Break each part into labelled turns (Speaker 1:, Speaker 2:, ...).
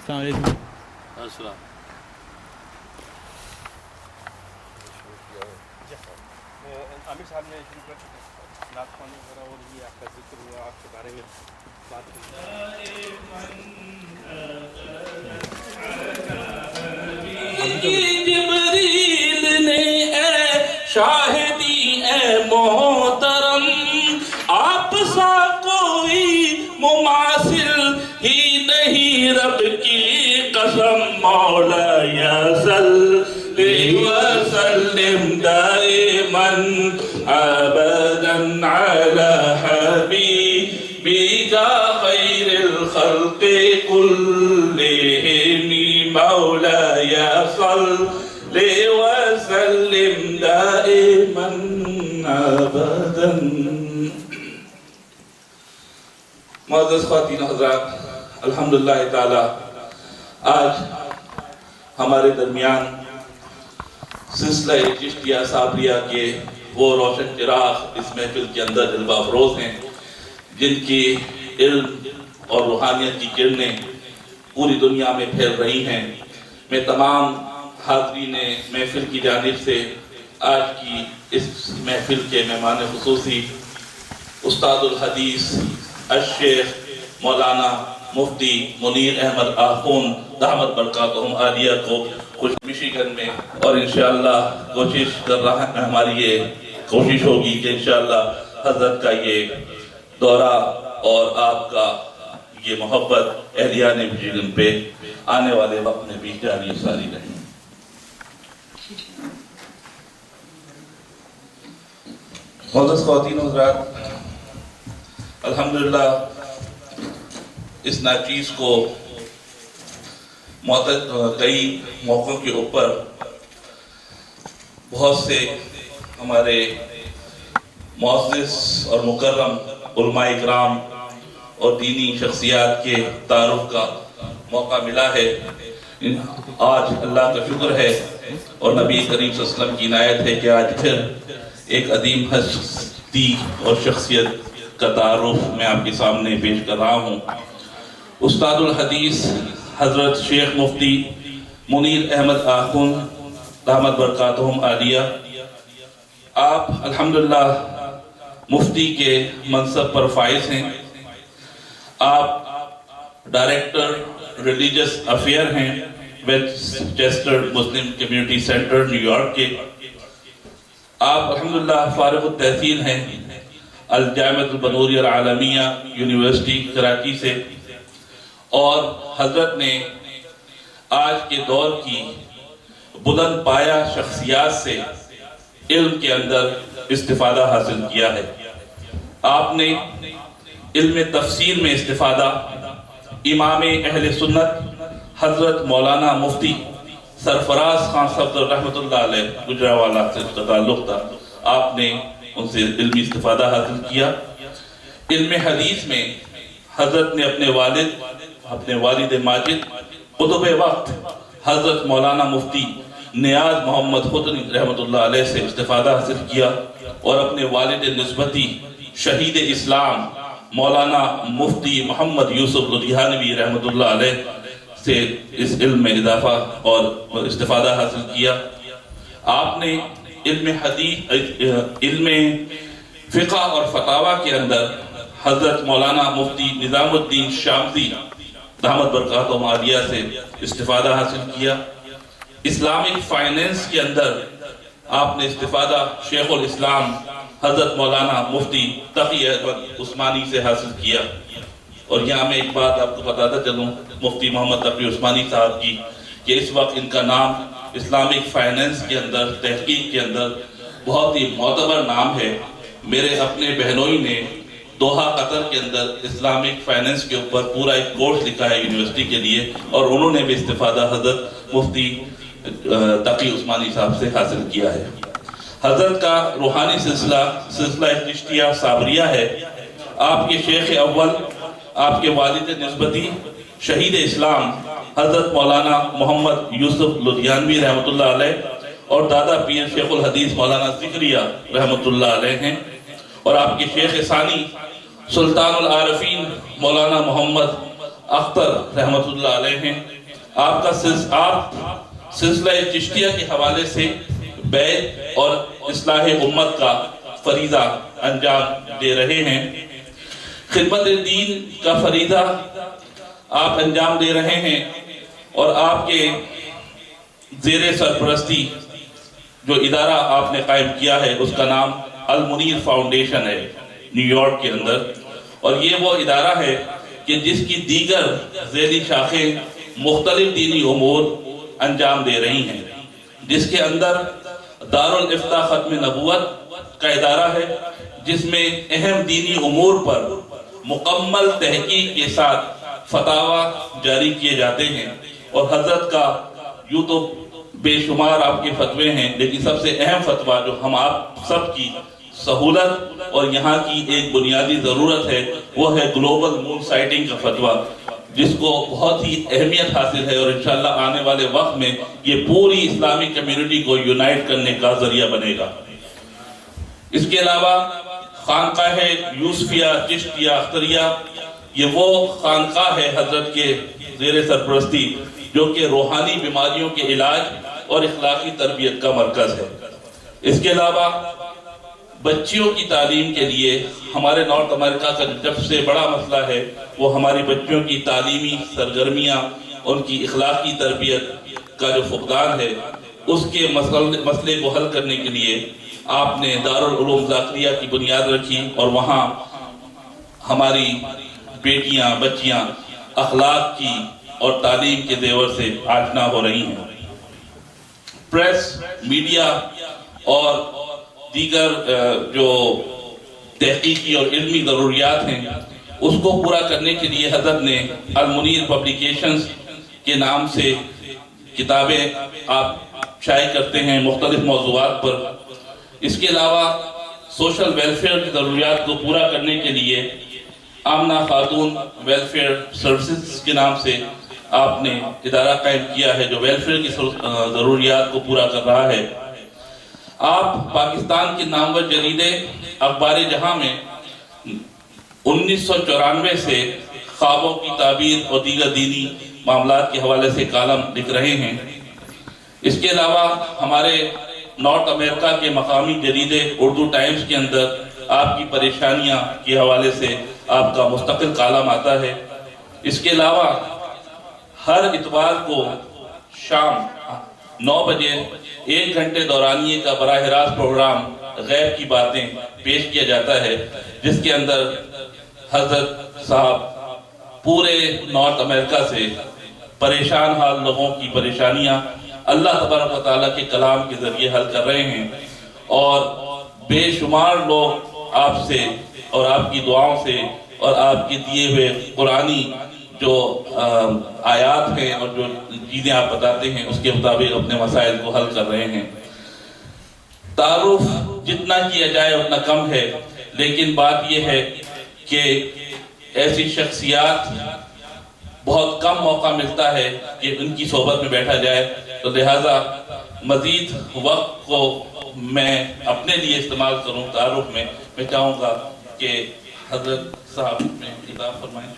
Speaker 1: السلام علیکم.
Speaker 2: السلام.
Speaker 3: عامر صاحب نے شروع کر نعت خوانی وغیرہ اور یہ آپ کا ذکر ہوا، آپ کے بارے میں بات کی.
Speaker 2: جبریل نے اے شاہدی اے محترم، آپ سا کوئی مماثل ہی نہیں، رب کی قسم مولا یا صلی وسلم دائما ابدا علی حبیبک خیر الخلق كلهم مولاي صل وسلم دائما ابدا. معزز خواتین و حضرات، الحمدللہ تعالی آج ہمارے درمیان سلسلہ چشتیہ صابریہ کے وہ روشن چراغ اس محفل کے اندر جلوہ افروز ہیں، جن کی علم اور روحانیت کی کرنیں پوری دنیا میں پھیل رہی ہیں. میں تمام حاضرین محفل کی جانب سے آج کی اس محفل کے مہمان خصوصی استاد الحدیث الشیخ مولانا مفتی منیر احمد آخوند دامت برکاتہم عالیہ کو خوش مشیگن میں، اور انشاءاللہ کوشش کر رہا ہے، ہماری یہ کوشش ہوگی کہ انشاءاللہ حضرت کا یہ دورہ اور آپ کا یہ محبت اہلیان مشیگن پہ آنے والے وقت میں بھی جاری ساری رہے. معزز خواتین و حضرات، الحمدللہ اس ناچیز کو کئی موقعوں کے اوپر بہت سے ہمارے معزز اور مکرم علماء کرام اور دینی شخصیات کے تعارف کا موقع ملا ہے. آج اللہ کا شکر ہے اور نبی کریم صلی اللہ علیہ وسلم کی عنایت ہے کہ آج پھر ایک عظیم ہستی اور شخصیت کا تعارف میں آپ کے سامنے پیش کر رہا ہوں. استاد الحدیث حضرت شیخ مفتی منیر احمد آخوند دامت برکاتہم عالیہ، آپ الحمدللہ مفتی کے منصب پر فائز ہیں. آپ ڈائریکٹر ریلیجس افیئر ہیں ویسٹچسٹر مسلم کمیونٹی سینٹر نیو یارک کے. آپ الحمدللہ فارغ التحصیل ہیں الجامعۃ البنوریہ العالمیہ یونیورسٹی کراچی سے، اور حضرت نے آج کے دور کی بلند پایہ شخصیات سے علم کے اندر استفادہ حاصل کیا ہے. آپ نے علم تفسیر میں استفادہ امام اہل سنت حضرت مولانا مفتی سرفراز خان صفدر رحمۃ اللہ علیہ گجرانوالہ سے اس کا تعلق تھا، آپ نے ان سے علمی استفادہ حاصل کیا. علم حدیث میں حضرت نے اپنے والد ماجد قطب وقت حضرت مولانا مفتی نیاز محمد خطنی رحمۃ اللہ علیہ سے استفادہ حاصل کیا، اور اپنے والد نسبتی شہید اسلام مولانا مفتی محمد یوسف لدھیانوی رحمۃ اللہ علیہ سے اس علم میں اضافہ اور استفادہ حاصل کیا. آپ نے علم فقہ اور فتاوی کے اندر حضرت مولانا مفتی نظام الدین شامزی دامت برکاتہم عالیہ سے استفادہ حاصل کیا. اسلامک فائنینس کے اندر آپ نے استفادہ شیخ الاسلام حضرت مولانا مفتی تقی احمد عثمانی سے حاصل کیا. اور یہاں میں ایک بات آپ کو بتاتا چلوں مفتی محمد تقی عثمانی صاحب کی، کہ اس وقت ان کا نام اسلامک فائنینس کے اندر تحقیق کے اندر بہت ہی معتبر نام ہے. میرے اپنے بہنوئی نے دوحہ قطر کے اندر اسلامک فائنینس کے اوپر پورا ایک کورس لکھا ہے یونیورسٹی کے لیے، اور انہوں نے بھی استفادہ حضرت مفتی تقی عثمانی صاحب سے حاصل کیا ہے. حضرت کا روحانی سلسلہ چشتیہ صابریہ ہے. آپ کے شیخ اول، آپ کے والد نسبتی شہید اسلام حضرت مولانا محمد یوسف لدھیانوی رحمۃ اللہ علیہ اور دادا پیر شیخ الحدیث مولانا ذکریہ رحمۃ اللہ علیہ ہیں، اور آپ کے شیخ ثانی سلطان العارفین مولانا محمد اختر رحمت اللہ علیہ ہیں. آپ سلسلہ چشتیہ کے حوالے سے بیت اور اصلاح امت کا فریضہ انجام دے رہے ہیں. خدمت دین کا فریضہ آپ انجام دے رہے ہیں اور آپ کے زیر سرپرستی جو ادارہ آپ نے قائم کیا ہے اس کا نام المنیر فاؤنڈیشن ہے نیو یارک کے اندر. اور یہ وہ ادارہ ہے کہ جس کی دیگر ذیلی شاخیں مختلف دینی امور انجام دے رہی ہیں، جس کے اندر دارالافتاء ختم نبوت کا ادارہ ہے جس میں اہم دینی امور پر مکمل تحقیق کے ساتھ فتاوی جاری کیے جاتے ہیں. اور حضرت کا یوں تو بے شمار آپ کے فتوے ہیں، لیکن سب سے اہم فتویٰ جو ہم آپ سب کی سہولت اور یہاں کی ایک بنیادی ضرورت ہے وہ ہے گلوبل مون سائٹنگ کا فتویٰ، جس کو بہت ہی اہمیت حاصل ہے اور انشاءاللہ آنے والے وقت میں یہ پوری اسلامی کمیونٹی کو یونائٹ کرنے کا ذریعہ بنے گا. اس کے علاوہ خانقاہ یوسفیہ چشتیہ اختریہ، یہ وہ خانقاہ ہے حضرت کے زیر سرپرستی جو کہ روحانی بیماریوں کے علاج اور اخلاقی تربیت کا مرکز ہے. اس کے علاوہ بچیوں کی تعلیم کے لیے ہمارے نارتھ امریکہ کا جب سے بڑا مسئلہ ہے وہ ہماری بچیوں کی تعلیمی سرگرمیاں، ان کی اخلاقی تربیت کا جو فقدان ہے، اس کے مسئلے کو حل کرنے کے لیے آپ نے دارالعلوم ذاکریہ کی بنیاد رکھی اور وہاں ہماری بیٹیاں بچیاں اخلاق کی اور تعلیم کے زیور سے آشنا ہو رہی ہیں. پریس، میڈیا اور دیگر جو تحقیقی اور علمی ضروریات ہیں اس کو پورا کرنے کے لیے حضرت نے المنیر پبلیکیشنز کے نام سے کتابیں آپ شائع کرتے ہیں مختلف موضوعات پر. اس کے علاوہ سوشل ویلفیئر کی ضروریات کو پورا کرنے کے لیے آمنہ خاتون ویلفیئر سروسز کے نام سے آپ نے ادارہ قائم کیا ہے جو ویلفیئر کی ضروریات کو پورا کر رہا ہے. آپ پاکستان کے نامور جریدے اخبار جہاں میں 1994 سے خوابوں کی تعبیر اور دیگر دینی معاملات کے حوالے سے کالم لکھ رہے ہیں. اس کے علاوہ ہمارے نارتھ امریکہ کے مقامی جریدے اردو ٹائمز کے اندر آپ کی پریشانیاں کے حوالے سے آپ کا مستقل کالم آتا ہے. اس کے علاوہ ہر اتوار کو شام 9 بجے 1 گھنٹے دورانیے کا براہ راست پروگرام غیب کی باتیں پیش کیا جاتا ہے جس کے اندر حضرت صاحب پورے نارتھ امریکہ سے پریشان حال لوگوں کی پریشانیاں اللہ تبارک و تعالیٰ کے کلام کے ذریعے حل کر رہے ہیں. اور بے شمار لوگ آپ سے اور آپ کی دعاؤں سے اور آپ کے دیے ہوئے قرآنی جو آیات ہیں اور جو چیزیں آپ بتاتے ہیں اس کے مطابق اپنے مسائل کو حل کر رہے ہیں. تعارف جتنا کیا جائے اتنا کم ہے، لیکن بات یہ ہے کہ ایسی شخصیات بہت کم موقع ملتا ہے کہ ان کی صحبت میں بیٹھا جائے، تو لہٰذا مزید وقت کو میں اپنے لیے استعمال کروں تعارف میں. میں چاہوں گا کہ حضرت صاحب میں خطاب فرمائیں.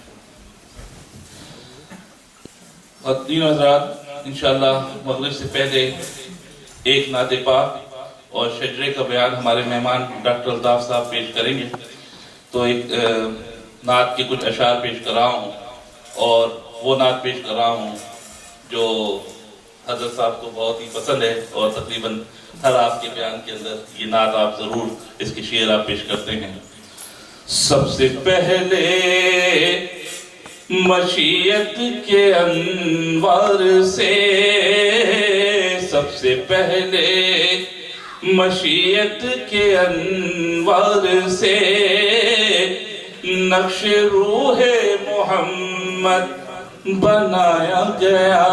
Speaker 2: خواتین و حضرات، انشاءاللہ مغرب سے پہلے ایک نعت پاک اور شجرے کا بیان ہمارے مہمان ڈاکٹر الطاف صاحب پیش کریں گے. تو ایک نعت کے کچھ اشعار پیش کر رہا ہوں اور وہ نعت پیش کر رہا ہوں جو حضرت صاحب کو بہت ہی پسند ہے اور تقریباً ہر آپ کے بیان کے اندر یہ نعت آپ ضرور اس کے شعر آپ پیش کرتے ہیں. سب سے پہلے مشیت کے انوار سے، سب سے پہلے مشیت کے انوار سے نقش روح محمد بنایا گیا،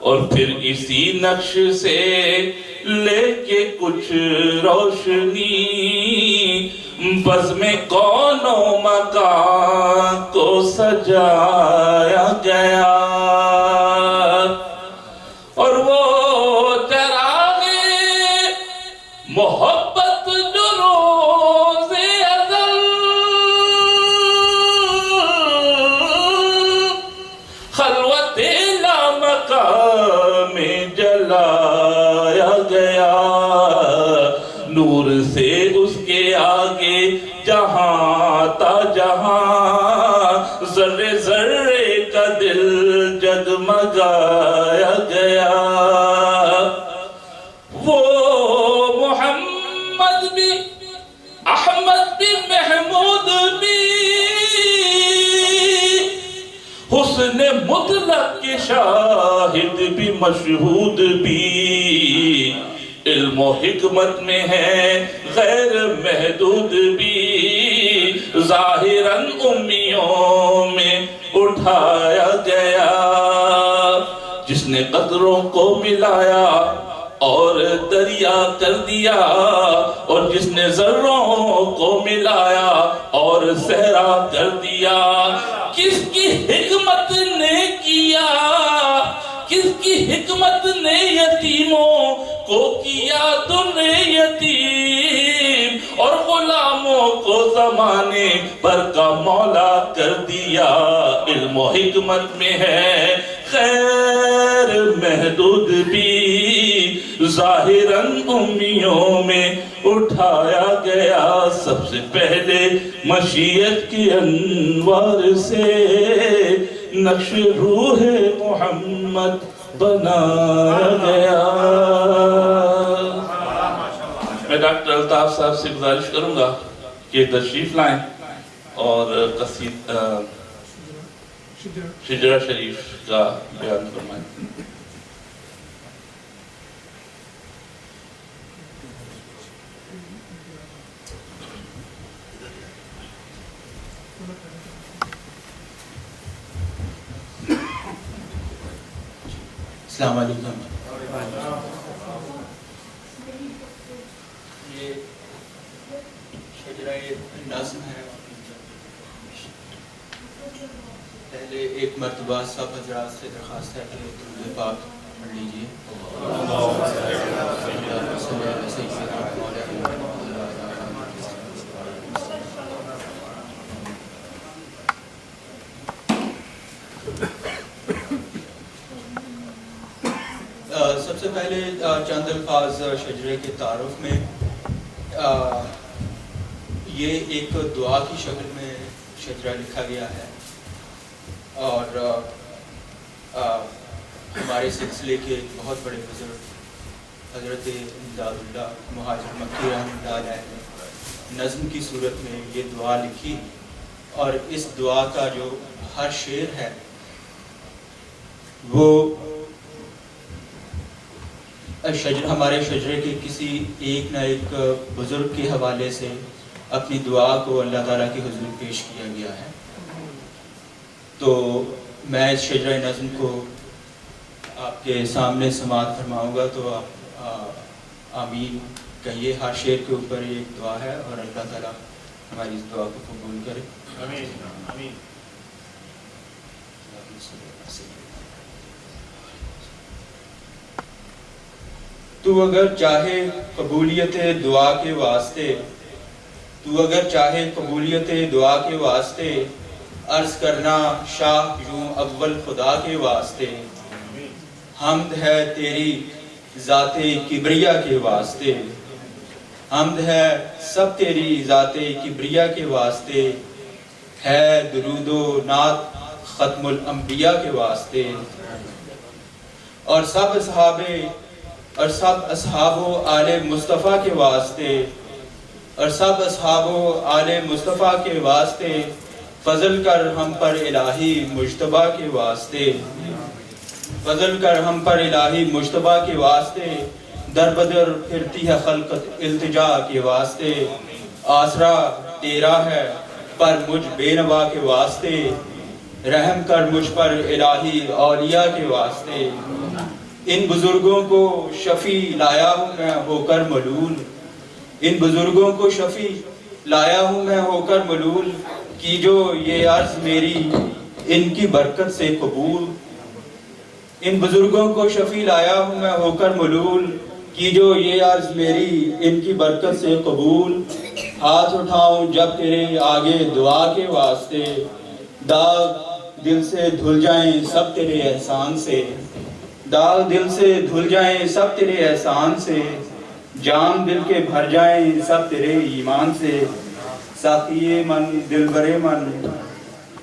Speaker 2: اور پھر اسی نقش سے لے کے کچھ روشنی بزم کون و مکان کو سجایا گیا. اور وہ چراغ محبت جو روز ازل ذرے ذرے کا دل جگمگایا گیا. وہ محمد بھی، احمد بھی، محمود بھی، حسن مطلق کے شاہد بھی، مشہود بھی، علم و حکمت میں ہے غیر محدود بھی، ظاہراً امیوں میں اٹھایا گیا. جس نے قطروں کو ملایا اور دریا کر دیا، اور جس نے ذروں کو ملایا اور صحرا کر دیا. کس کی حکمت نے کیا، کس کی حکمت نے یتیموں کو کیا در یتیم، اور غلاموں کو زمانے پر کا مولا کر دیا. علم و حکمت میں ہے خیر محدود بھی، ظاہراً امیوں میں اٹھایا گیا. سب سے پہلے مشیت کی انوار سے نقش روح محمد بنایا گیا. میں ڈاکٹر الطاف صاحب سے گزارش کروں گا کہ تشریف لائیں اور شجرہ شریف کا بیان فرمائیں.
Speaker 1: السلام علیکم. یہ شجرہ نظم ہے. پہلے ایک مرتبہ سب حضرات سے درخواست ہے کہ درود پاک پڑھ لیجیے. سب سے پہلے چند الفاظ شجرے کے تعارف میں. یہ ایک دعا کی شکل میں شجرہ لکھا گیا ہے، اور ہمارے سلسلے کے بہت بڑے بزرگ حضرت امداد اللہ مہاجر مکی رحمۃ اللہ علیہ نے نظم کی صورت میں یہ دعا لکھی. اور اس دعا کا جو ہر شعر ہے وہ ہمارے شجرے کے کسی ایک نہ ایک بزرگ کے حوالے سے اپنی دعا کو اللہ تعالیٰ کی حضور پیش کیا گیا ہے. تو میں اس شجرہ نظم کو آپ کے سامنے سماعت فرماؤں گا، تو آپ آمین کہیے. ہر شعر کے اوپر ایک دعا ہے، اور اللہ تعالیٰ ہماری اس دعا کو قبول کرے.
Speaker 3: آمین آمین.
Speaker 1: تو اگر چاہے قبولیت دعا کے واسطے، تو اگر چاہے قبولیت دعا کے واسطے، عرض کرنا شاہ یوں اول خدا کے واسطے. حمد ہے تیری ذات کبریا کے واسطے، حمد ہے سب تیری ذات کبریا کے واسطے. ہے درود و نعت ختم الانبیاء کے واسطے. اور سب اصحاب و آل مصطفیٰ کے واسطے، اور سب اصحاب و آل مصطفیٰ کے واسطے. فضل کر ہم پر الہی مجتبیٰ کے واسطے، فضل کر ہم پر الہی مجتبیٰ کے واسطے. در بدر پھرتی ہے خلقت التجا کے واسطے. آسرا تیرا ہے پر مجھ بے نوا کے واسطے. رحم کر مجھ پر الہی اولیاء کے واسطے. ان بزرگوں کو شفیع لایا ہوں میں ہو کر ملول، ان بزرگوں کو شفیع لایا ہوں میں ہو کر ملول. کی جو یہ عرض میری ان کی برکت سے قبول. ان بزرگوں کو شفیع لایا ہوں میں ہو کر ملول. کی جو یہ عرض میری ان کی برکت سے قبول. ہاتھ اٹھاؤں جب تیرے آگے دعا کے واسطے، داغ دل سے دھل جائیں سب تیرے احسان سے. داغ دل سے دھل جائیں سب تیرے احسان سے. جام دل کے بھر جائیں سب تیرے ایمان سے. ساقی من دل برے من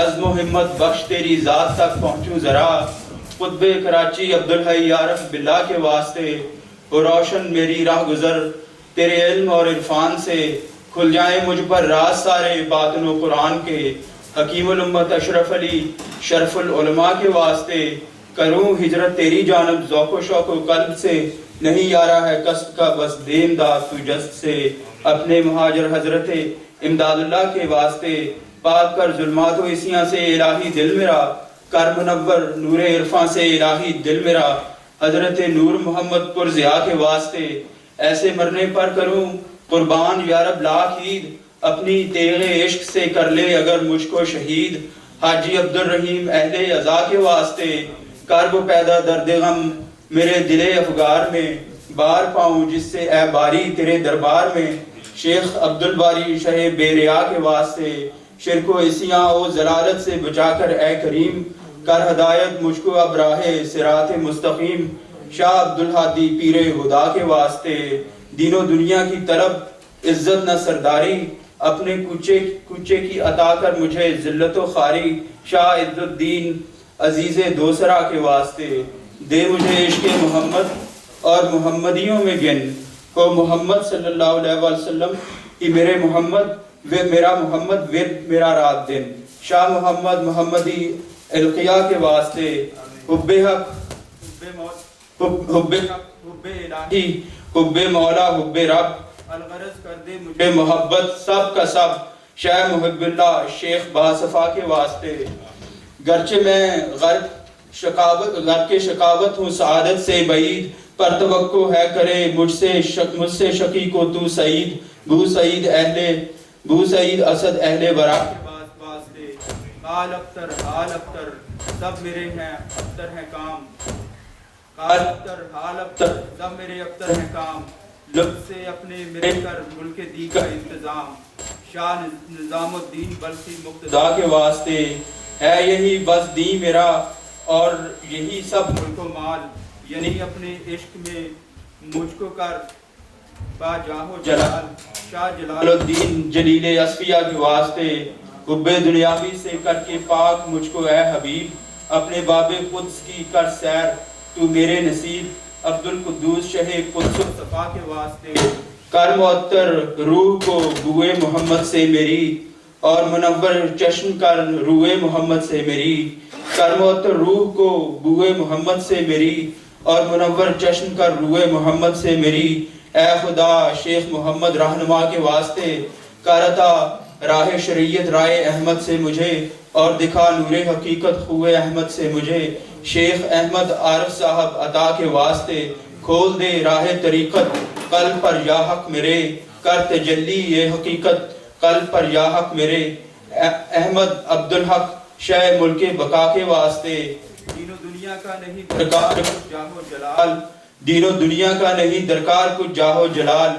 Speaker 1: عزم و ہمت بخش تیری ذات تک پہنچوں ذرا، قطب کراچی عبدالحی یارف باللہ کے واسطے، وہ روشن میری راہ گزر تیرے علم اور عرفان سے، کھل جائیں مجھ پر راز سارے باطن و قرآن کے، حکیم الامت اشرف علی شرف العلماء کے واسطے، کروں ہجرت تیری جانب ذوق و شوق و قلب سے، نہیں یارا ہے قصد کا بس دے امداد تو جست سے، اپنے مہاجر حضرت امداد اللہ کے واسطے، پاک کر ظلمات و عصیاں سے الہی دل میرا، کر منور نور عرفاں سے الہی دل میرا، حضرت نور محمد پر ضیاء کے واسطے، ایسے مرنے پر کروں قربان یارب لاکھ عید، اپنی تیغ عشق سے کر لے اگر مجھ کو شہید، حاجی عبدالرحیم اہل عزا کے واسطے، کرب پیدا درد غم میرے دل افگار میں، بار پاؤں جس سے اے باری تیرے دربار میں، شیخ عبدالباری شہ بے ریا کے واسطے، شرک و عصیاں و ضلالت سے بچا کر اے کریم، کر ہدایت مجھ کو اب راہ صراط مستقیم، شاہ عبدالحادی پیر ہدا کے واسطے، دین و دنیا کی طلب عزت نہ سرداری، اپنے کوچے کی عطا کر مجھے ذلت و خواری، شاہ عز الدین عزیز دوسرا کے واسطے، دے مجھے عشق محمد اور محمدیوں میں گن، کو محمد صلی اللہ علیہ وسلم کی میرے محمد میرا محمد ورد میرا رات دن، شاہ محمد محمدی القیہ کے واسطے، حب حق حب الہی حب مولا حب رب، الغرض کر دے مجھے محبت سب کا سب، شاہ محب اللہ شیخ باصفا کے واسطے، گرچہ میں غرق کے شقاوت ہوں سعادت سے بعید، پر توقع ہے کرے مجھ سے شقی کو تو سعید، بو سعید اسد اہل ورا کے واسطے، حال ابتر سب میرے ہیں ابتر ہیں کام، حال ابتر سب میرے ابتر ہیں کام، لطف سے اپنے میرے کر ملک دی کا انتظام، شاہ نظام الدین بلخی مقتدا کے واسطے، ہے یہی بس دی میرا اور یہی سب ملک و مال، یعنی اپنے عشق میں مجھ کو کر با جاہ و جلال، شاہ جلال الدین جلیل اصفیہ کے واسطے، حب دنیاوی سے کر کے پاک مجھ کو اے حبیب، اپنے باب قدس کی کر سیر تو میرے نصیب، عبدالقدوس شہ قدس و صفا کے واسطے، کر معطر روح کو بوئے محمد سے میری، اور منور چشم کر روئے محمد سے میری، کر معطر روح کو بوئے محمد سے میری، اور منور چشم کر روئے محمد سے میری، اے خدا شیخ محمد رہنما کے واسطے، کر عطا راہ شریعت رائے احمد سے مجھے، اور دکھا نور حقیقت خوئے احمد سے مجھے، شیخ احمد عارف صاحب عطا کے واسطے، کھول دے راہ طریقت قلب پر یا حق میرے، کر تجلی یہ حقیقت قلب پر یا حق میرے، احمد عبدالحق شہ ملک بقا کے واسطے، دین و دنیا کا نہیں درکار کچھ جاہ و جلال، دین و دنیا کا نہیں درکار کچھ جاہ و جلال،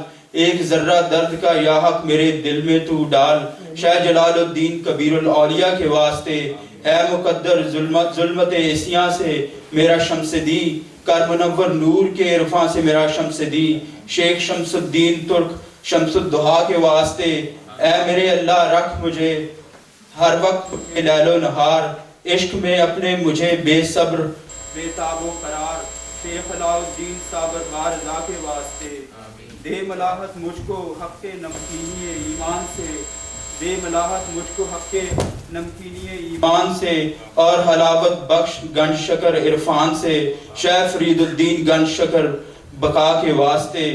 Speaker 1: ایک ذرہ درد کا یا حق میرے دل میں تو ڈال، شاہ جلال الدین کبیر الاولیاء کے واسطے، اے مقدر ظلمت عصیاں سے میرا شمس دی، کر منور نور کے عرفاں سے میرا شمس دی، شیخ شمس الدین ترک شمس الدہا کے واسطے، اے میرے اللہ رکھ مجھے ہر وقت لیل و نہار، عشق میں اپنے مجھے بے صبر بے تاب و قرار، شیخ علاء الدین صابر بار رضا کے واسطے، دے ملاحت مجھ کو حق نمکینی ایمان سے، دے ملاحت مجھ کو حق نمکینی ایمان سے، اور حلاوت بخش گنج شکر عرفان سے، شیخ فرید الدین گنج شکر بقا کے واسطے،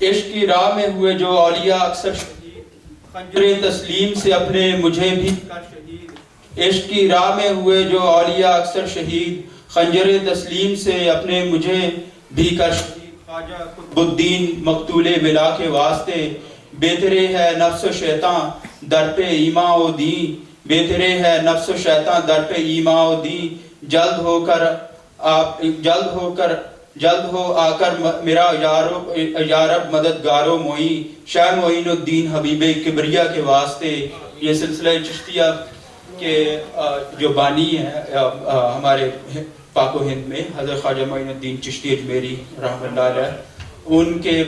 Speaker 1: عشق کی راہ میں ہوئے جو اولیاء اکثر شہید، خنجر تسلیم سے اپنے مجھے بھی کر شہید، عشق کی راہ میں ہوئے جو اولیاء اکثر شہید، خنجر تسلیم سے اپنے مجھے بھی کر شہید، خواجہ قطب الدین مقتول بلا کے واسطے، بے تیرے ہے نفس و شیطان در پہ ایماں و دین، بے تیرے ہے نفس و شیطان در پہ ایماں و دین، جلد ہو آ کر میرا یارب مددگارو معین، شاہ معین الدین حبیب کبریہ کے واسطے۔ یہ سلسلہ چشتیہ کے جو بانی ہیں ہمارے پاک و ہند میں حضرت خواجہ معین الدین چشتی اجمیری رحمۃ اللہ علیہ، ان کے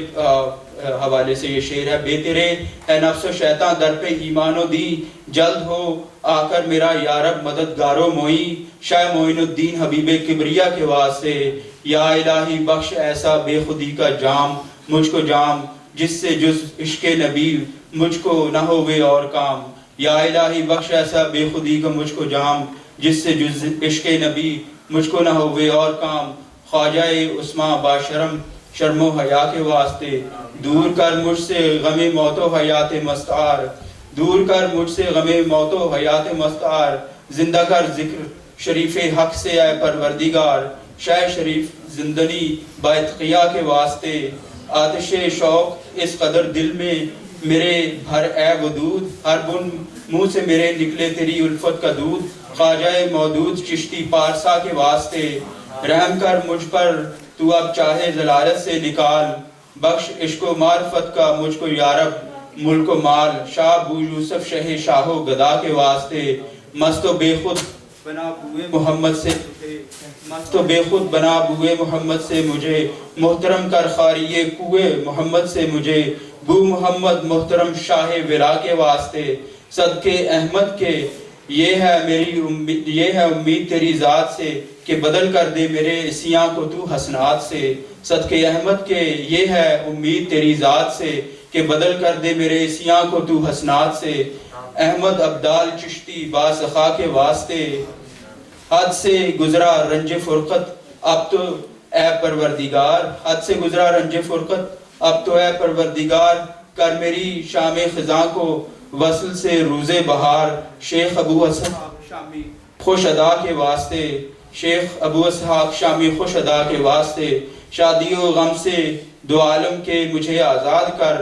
Speaker 1: حوالے سے یہ شعر ہے: بے تیرے اے نفس و شیطان در پہ ایمان و دی، جلد ہو آ کر میرا یارب مددگار و معین، شاہ معین الدین حبیب کبریا کے واسطے، یا الہی بخش ایسا بے خودی کا جام مجھ کو جام، جس سے جز عشق نبی مجھ کو نہ ہوئے اور کام، یا الہی بخش ایسا بے خودی کا مجھ کو جام، جس سے جز عشق نبی مجھ کو نہ ہوئے اور کام، خواجہ عثمان باشرم شرم و حیا کے واسطے، دور کر مجھ سے غم موت و حیات مستعار، دور کر مجھ سے غم موت و حیات مستعار، زندہ کر ذکر شریف حق سے اے پروردگار، شاہ شریف زندنی بااتقیا کے واسطے، آتش شوق اس قدر دل میں میرے بھر اے ودود، ہر بن منہ سے میرے نکلے تیری الفت کا دودھ، خواجہ مودود چشتی پارسا کے واسطے، رحم کر مجھ پر تو اب چاہے ضلالت سے نکال، بخش عشق و معرفت کا مجھ کو یارب ملک و مال، شاہ ابو یوسف شہ شاہ و گدا کے واسطے، مست و بے خود بنا بوئے محمد سے مجھے، مست و بے خود بنا بوئے محمد سے مجھے، محترم کر خاریے کوئے محمد سے مجھے، بو محمد محترم شاہ ولا کے واسطے، صدقے احمد کے یہ ہے امید تیری ذات سے، کہ بدل کر دے میرے سیاں کو تو حسنات سے، صدقے احمد کے یہ ہے امید تیری ذات سے، کہ بدل کر دے میرے سیاں کو تو حسنات سے، احمد عبدال چشتی باسخا کے واسطے، حد سے گزرا رنج فرقت اب تو اے پروردگار، حد سے گزرا رنج فرقت اب تو اے پروردگار، کر میری شام خزاں کو وصل سے روز بہار، شیخ ابو اسحاق شامی خوش ادا کے واسطے، شیخ ابو اسحاق شامی خوش ادا کے واسطے، شادی و غم سے دو عالم کے مجھے آزاد کر،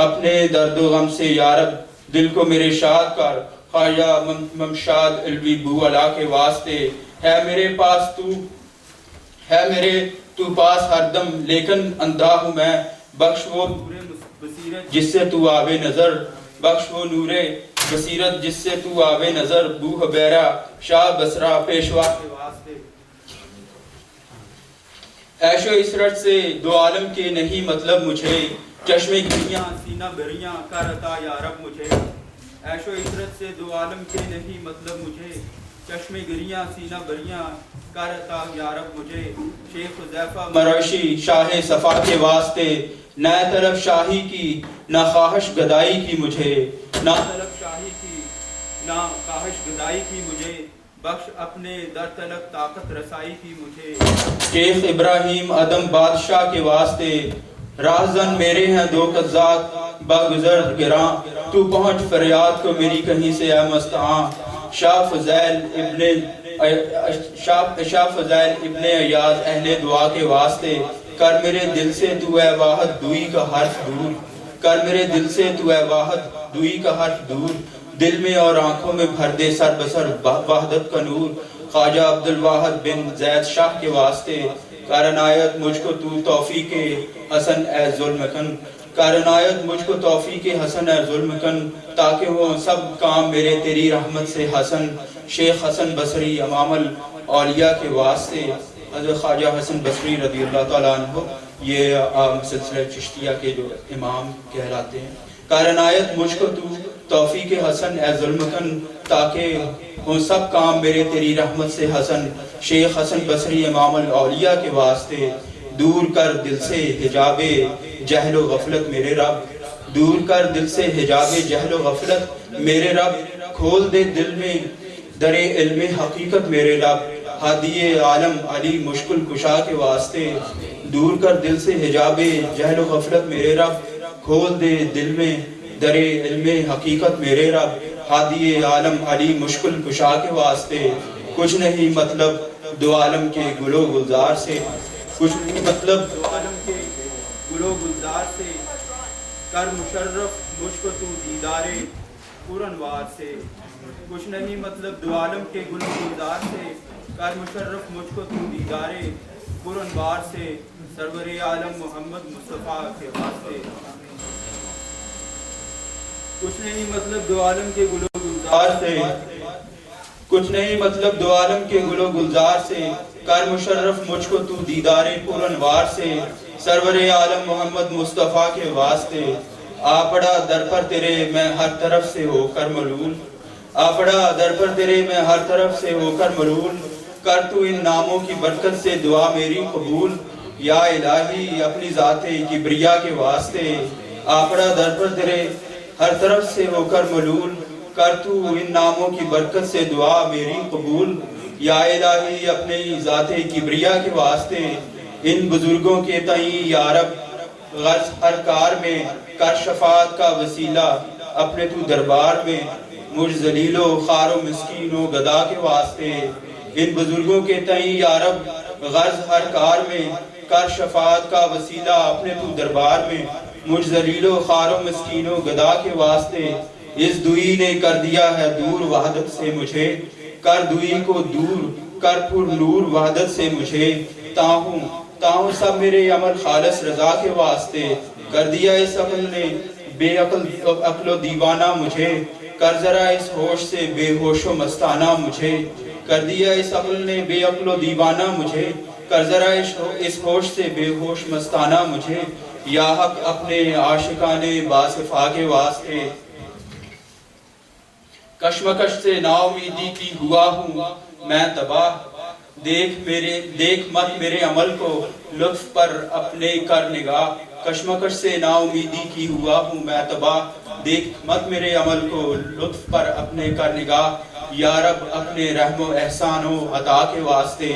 Speaker 1: اپنے درد و غم سے یارب دل کو میرے شاد کر، خواجہ ممشاد علوی بو علا کے واسطے، ہے میرے تو پاس ہر دم لیکن اندھا ہوں میں، بخش وہ نور بصیرت جس سے تو آوے نظر، بخش وہ نور بصیرت جس سے تو آوے نظر، بو حبیرہ شاہ بصرہ پیشوا کے واسطے، عیش و عشرت سے دو عالم کے نہیں مطلب مجھے، چشم گریاں سینہ بریاں کر عطا یا رب مجھے، عیش و عشرت سے دو عالم کے نہیں مطلب مجھے، چشم گریاں سینہ بریاں کر عطا یا رب مجھے، شیخ حذیفہ مروشی شاہ صفا کے واسطے، نہ طلب شاہی کی نہ خواہش گدائی کی مجھے، نہ طلب شاہی کی نہ خواہش گدائی کی مجھے، بخش اپنے در تلک طاقت رسائی کی مجھے، شیخ ابراہیم ادم بادشاہ کے واسطے، راہزن میرے ہیں دو قضات باگزر گراں، تو پہنچ فریاد کو میری کہیں سے اے مستعان، شاہ فضیل ابن ایاز اہل دعا کے واسطے، کر میرے دل سے تو اے واحد دوئی کا حرف دور، کر میرے دل سے تو اے واحد دوئی کا حرف دور، دل میں اور آنکھوں میں بھر دے سر بسر وحدت کا نور، خواجہ عبدالواحد بن زید شاہ کے واسطے، کر عنایت مجھ کو تو توفیق حسن اے ظلم کن، کر عنایت مجھ کو توفیق حسن اے ظلم کن، تاکہ ہوں سب کام میرے تیری رحمت سے حسن، شیخ حسن بصری امام الاولیاء کے واسطے، حضرت خواجہ حسن بصری رضی اللہ تعالیٰ عنہ یہ سلسلہ چشتیہ کے جو امام کہلاتے ہیں، کر عنایت مجھ کو تو توفیق حسن اے ظلم کن، تاکہ ہوں سب کام میرے تیری رحمت سے حسن، شیخ حسن بصری امام الاولیاء کے واسطے، دور کر دل سے حجاب جہل و غفلت میرے رب، دور کر دل سے حجاب جہل و غفلت میرے رب، کھول دے دل میں در علم حقیقت میرے رب، ہادی عالم علی مشکل کشا کے واسطے، دور کر دل سے حجاب جہل و غفلت میرے رب، کھول دے دل میں در علم حقیقت میرے رب، ہادی عالم علی مشکل کشا کے واسطے، کچھ نہیں مطلب دو عالم کے گل و گلزار سے، کچھ نہیں مطلب دو عالم کے گل و گلزار سے، کر مشرف مجھ کو تو دیدار پورنوار سے، کچھ نہیں مطلب دو عالم کے گل و گلزار سے، کر مشرف مجھ کو تو دیدار پورنوار سے، سرور عالم محمد مصطفیٰ کے واسطے، کچھ نہیں مطلب دو عالم کے گل و گلزار سے، کچھ نہیں مطلب دو عالم کے گل و گلزار سے، کر مشرف مجھ کو تو دیدار پر انوار سے، سرور عالم محمد مصطفیٰ کے واسطے آ پڑا در پر تیرے میں ہر طرف سے ہو کر ملول، آ پڑا در پر تیرے میں ہر طرف سے ہو کر ملول، کر تو ان ناموں کی برکت سے دعا میری قبول، یا الہی اپنی ذات کبریا کے واسطے آ پڑا در پر تیرے ہر طرف سے ہو کر ملول، کر تو ان ناموں کی برکت سے دعا میری قبول، یا الہی اپنی ذات کبریا کے واسطے ان بزرگوں کے تئیں یا رب غرض ہر کار میں کر شفاعت کا وسیلہ اپنے تو دربار میں، مجھ ذلیل و خوار و مسکین و گدا کے واسطے ان بزرگوں کے تئیں یا رب غرض ہر کار میں کر شفاعت کا وسیلہ اپنے تو دربار میں، مجھ ذلیل و خوار و مسکین و گدا کے واسطے اس دوئی نے کر دیا ہے دور وحدت سے مجھے، کر دوئی کو دور کر پر نور وحدت سے مجھے، تاہوں سب میرے عمل خالص رضا کے واسطے، کر دیا اس عقل نے بے عقل و دیوانہ مجھے، کر ذرا اس ہوش سے بے ہوش و مستانہ مجھے، کر دیا اس عقل نے بے عقل و دیوانہ مجھے، کر ذرا اس ہوش سے بے ہوش مستانہ مجھے، یا حق اپنے عاشقان باصفا کے واسطے کشمکش سے نا امیدی کی ہوا ہوں میں تباہ، دیکھ مت میرے عمل کو لطف پر اپنے کر نگاہ، کشمکش سے نا امیدی کی ہوا ہوں میں تباہ، دیکھ مت میرے عمل کو لطف پر اپنے کر نگاہ، یا رب اپنے رحم و احسان و عطا کے واسطے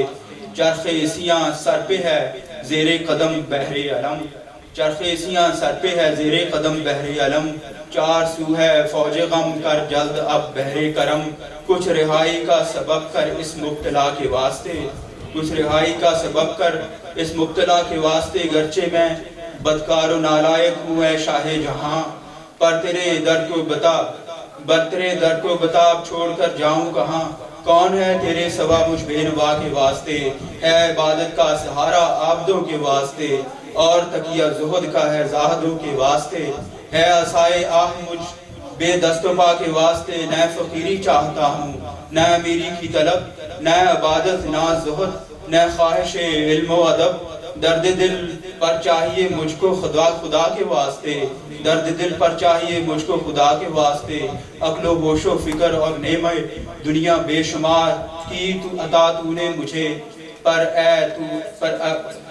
Speaker 1: چرخ سیاں سر پہ ہے زیر قدم بحر علم، چرخ سیاں سر پہ ہے زیر قدم بحر علم، چار سو ہے فوج غم کر جلد اب بحر کرم، کچھ رہائی کا سبب کر اس مبتلا کے واسطے، کچھ رہائی کا سبب کر اس مبتلا کے واسطے، گرچہ میں بدکار و نالائق ہوں اے شاہ جہاں، پر تیرے در کو بتا اب چھوڑ کر جاؤں کہاں، کون ہے تیرے سوا مجھ بے نوا کے واسطے، ہے عبادت کا سہارا عابدوں کے واسطے، اور تکیہ زہد کا ہے زاہدوں کے واسطے، ہے عصائے آہ مجھ بے دست و پا کے واسطے، نہ فقیری چاہتا ہوں نہ امیری کی طلب، نہ عبادت نہ زہد نہ خواہش علم و ادب، درد دل پر چاہیے مجھ کو خدا کے واسطے، درد دل پر چاہیے مجھ کو خدا کے واسطے، عقل و ہوش و فکر اور نعمت دنیا بے شمار کی تو عطا تو نے مجھے، پر اے تو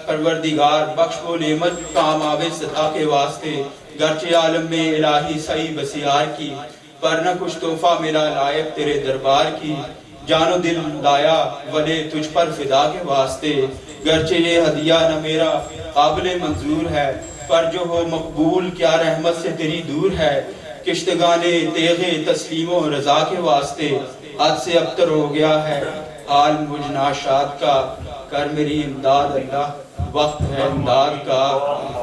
Speaker 1: پروردگار بخش و نعمت کام آوے صدا کے واسطے، گرچہ عالم میں الہی سعی بسیار کی، پر نہ کچھ تحفہ ملا لائق تیرے دربار کی، جان و دل لایا ولے تجھ پر فدا کے واسطے، گرچہ یہ ہدیہ نہ میرا قابل منظور ہے، پر جو ہو مقبول کیا رحمت سے تیری دور ہے، کشتگانے تیغ تسلیم و رضا کے واسطے، حد سے ابتر ہو گیا ہے حال مجھ ناشاد کا، کر میری امداد اللہ وقت ہے امداد کا،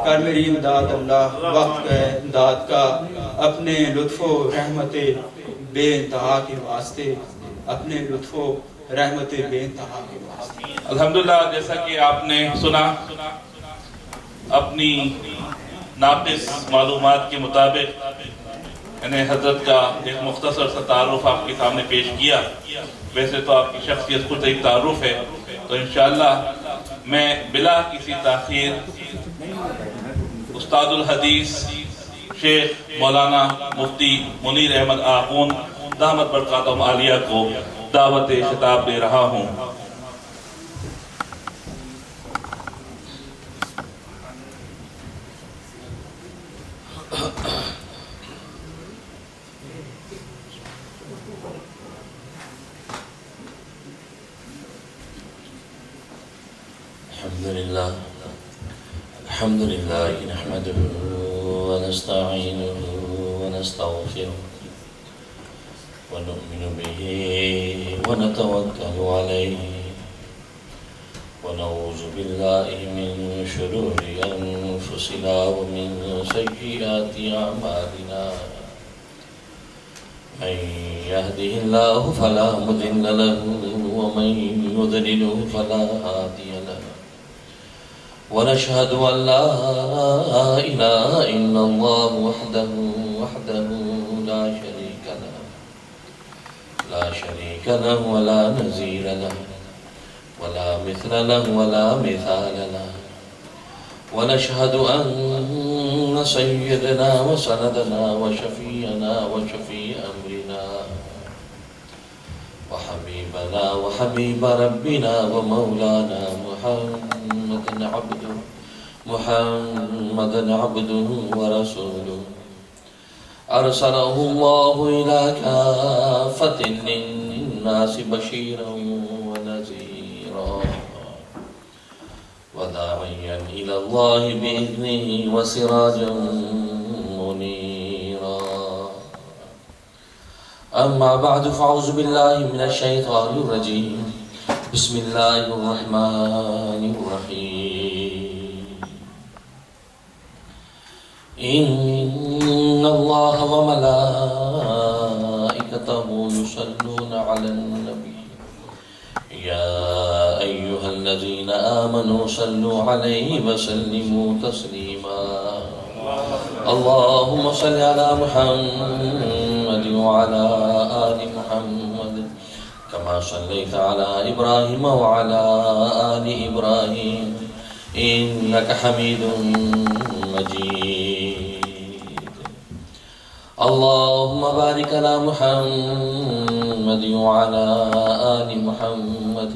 Speaker 1: کر میری امداد اللہ وقت ہے امداد کا، اپنے لطف و رحمت بے انتہا کے واسطے، اپنے لطف و رحمت بے انتہا کے واسطے۔
Speaker 2: الحمدللہ، جیسا کہ آپ نے سنا، اپنی ناقص معلومات کے مطابق یعنی حضرت کا ایک مختصر سا تعارف آپ کے سامنے پیش کیا۔ ویسے تو آپ کی شخصیت خود ایک تعارف ہے، تو انشاءاللہ میں بلا کسی تاخیر استاد الحدیث شیخ مولانا مفتی منیر احمد آخوند دامت برکاتہم عالیہ کو دعوت خطاب دے رہا ہوں۔
Speaker 4: الحمد لله نحمده ونستعينه ونستغفره ونؤمن به ونتوكل عليه ونعوذ بالله من شرور أنفسنا ومن سيئات أعمالنا، من يهده الله فلا مضل له ومن يضلل فلا هادي له، ونشهد أن لا إله إلا الله وحده لا شريك له ولا نظير له، ولا مثل له ولا مثال له ونشهد أن سيدنا وسندنا وشفينا وشفيع أمرنا وحبيبنا وحبيب ربنا ومولانا محمدا عبده ورسوله أرسله الله إلى كافة للناس بشيرا ونذيرا وداعيا إلى الله بإذنه وسراجا منيرا أما بعد فأعوذ بالله من الشيطان الرجيم بسم الله الرحمن الرحيم إن الله وملائكته يصلون على النبي يا أيها الذين آمنوا صلوا عليه وسلموا تسليما اللهم صل على محمد وعلى آل محمد كما صليت على إبراهيم وعلى آل إبراهيم إنك حميد مجيد اللهم بارك على محمد وعلى آل محمد